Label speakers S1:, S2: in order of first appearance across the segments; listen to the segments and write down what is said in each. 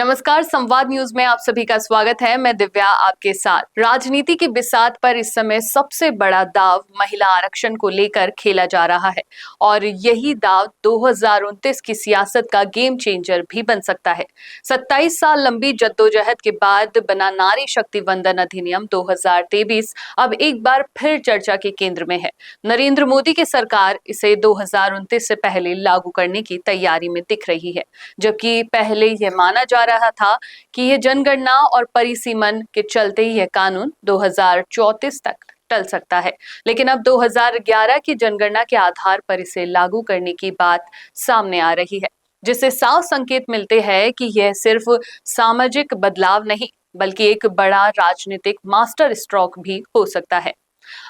S1: नमस्कार, संवाद न्यूज में आप सभी का स्वागत है। मैं दिव्या आपके साथ। राजनीति की बिसात पर इस समय सबसे बड़ा दाव महिला आरक्षण को लेकर खेला जा रहा है और यही दाव 2029 की सियासत का गेम चेंजर भी बन सकता है। 27 साल लंबी जद्दोजहद के बाद बना नारी शक्ति वंदन अधिनियम 2023 अब एक बार फिर चर्चा के केंद्र में है। नरेंद्र मोदी की सरकार इसे 2029 से पहले लागू करने की तैयारी में दिख रही है, जबकि पहले यह माना जा रहा था कि यह जनगणना और परिसीमन के चलते यह कानून 2034 तक टल सकता है। लेकिन अब 2011 की जनगणना के आधार पर इसे लागू करने की बात सामने आ रही है, जिससे साफ संकेत मिलते हैं कि यह सिर्फ सामाजिक बदलाव नहीं बल्कि एक बड़ा राजनीतिक मास्टर स्ट्रोक भी हो सकता है।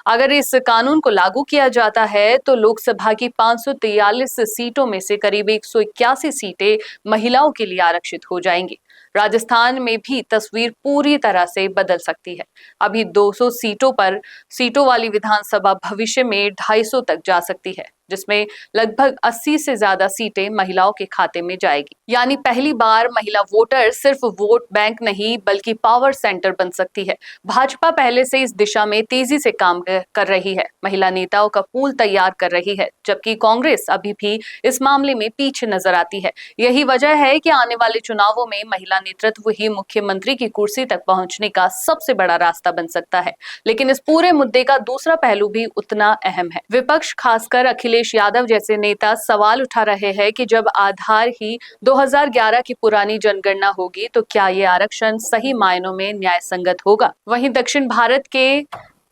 S1: अगर इस कानून को लागू किया जाता है तो लोकसभा की 543 सीटों में से करीब 181 सीटें महिलाओं के लिए आरक्षित हो जाएंगी। राजस्थान में भी तस्वीर पूरी तरह से बदल सकती है। अभी 200 सीटों वाली विधानसभा भविष्य में 250 तक जा सकती है, जिसमें लगभग 80 से ज्यादा सीटें महिलाओं के खाते में जाएगी। यानी पहली बार महिला वोटर सिर्फ वोट बैंक नहीं बल्कि पावर सेंटर बन सकती है। भाजपा पहले से इस दिशा में तेजी से काम कर रही है, महिला नेताओं का पूल तैयार कर रही है, जबकि कांग्रेस अभी भी इस मामले में पीछे नजर आती है। यही वजह है कि आने वाले चुनावों में महिला नेतृत्व ही मुख्यमंत्री की कुर्सी तक पहुंचने का सबसे बड़ा रास्ता बन सकता है। लेकिन इस पूरे मुद्दे का दूसरा पहलू भी उतना अहम है। विपक्ष, खासकर अखिलेश यादव जैसे नेता सवाल उठा रहे हैं कि जब आधार ही 2011 की पुरानी जनगणना होगी तो क्या ये आरक्षण सही मायनों में न्याय संगत होगा। वहीं दक्षिण भारत के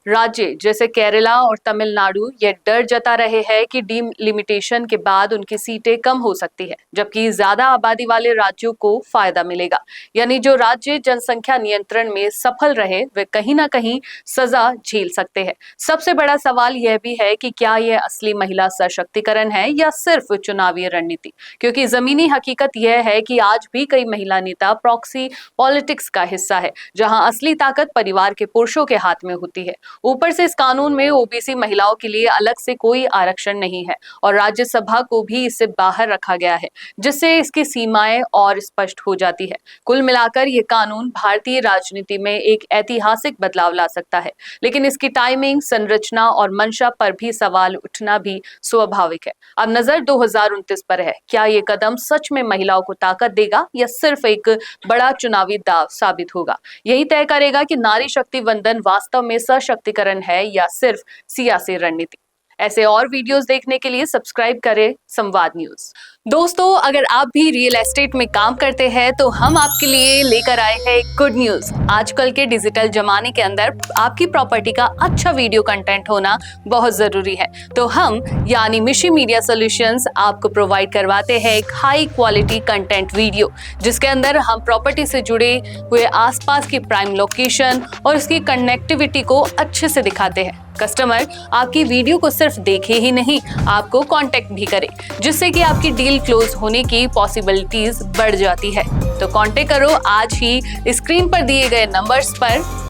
S1: राज्य जैसे केरला और तमिलनाडु ये डर जता रहे हैं कि डीलिमिटेशन के बाद उनकी सीटें कम हो सकती है, जबकि ज्यादा आबादी वाले राज्यों को फायदा मिलेगा। यानी जो राज्य जनसंख्या नियंत्रण में सफल रहे वे कहीं ना कहीं सजा झेल सकते हैं। सबसे बड़ा सवाल यह भी है कि क्या यह असली महिला सशक्तिकरण है या सिर्फ चुनावी रणनीति, क्योंकि जमीनी हकीकत यह है कि आज भी कई महिला नेता प्रॉक्सी पॉलिटिक्स का हिस्सा है, जहां असली ताकत परिवार के पुरुषों के हाथ में होती है। ऊपर से इस कानून में ओबीसी महिलाओं के लिए अलग से कोई आरक्षण नहीं है और राज्यसभा को भी इससे बाहर रखा गया है, जिससे इसकी सीमाएं और स्पष्ट हो जाती है। कुल मिलाकर ये कानून भारतीय राजनीति में एक ऐतिहासिक बदलाव ला सकता है, लेकिन इसकी टाइमिंग, संरचना और मंशा पर भी सवाल उठना भी स्वाभाविक है। अब नजर 2029 पर है। क्या ये कदम सच में महिलाओं को ताकत देगा या सिर्फ एक बड़ा चुनावी दाव साबित होगा? यही तय करेगा कि नारी शक्ति वंदन वास्तव में सशक्तिकरण है या सिर्फ सियासी रणनीति। ऐसे और वीडियोस देखने के लिए सब्सक्राइब करें संवाद न्यूज। दोस्तों, अगर आप भी रियल एस्टेट में काम करते हैं तो हम आपके लिए लेकर आए हैं गुड न्यूज। आजकल के डिजिटल जमाने के अंदर आपकी प्रॉपर्टी का अच्छा वीडियो कंटेंट होना बहुत जरूरी है। तो हम यानी मिशी मीडिया सॉल्यूशंस आपको प्रोवाइड करवाते हैं एक हाई क्वालिटी कंटेंट वीडियो, जिसके अंदर हम प्रॉपर्टी से जुड़े हुए आसपास की प्राइम लोकेशन और इसकी कनेक्टिविटी को अच्छे से दिखाते हैं। कस्टमर आपकी वीडियो को सिर्फ देखे ही नहीं, आपको कांटेक्ट भी करे, जिससे कि आपकी डील क्लोज होने की पॉसिबिलिटीज बढ़ जाती है। तो कांटेक्ट करो आज ही स्क्रीन पर दिए गए नंबर्स पर।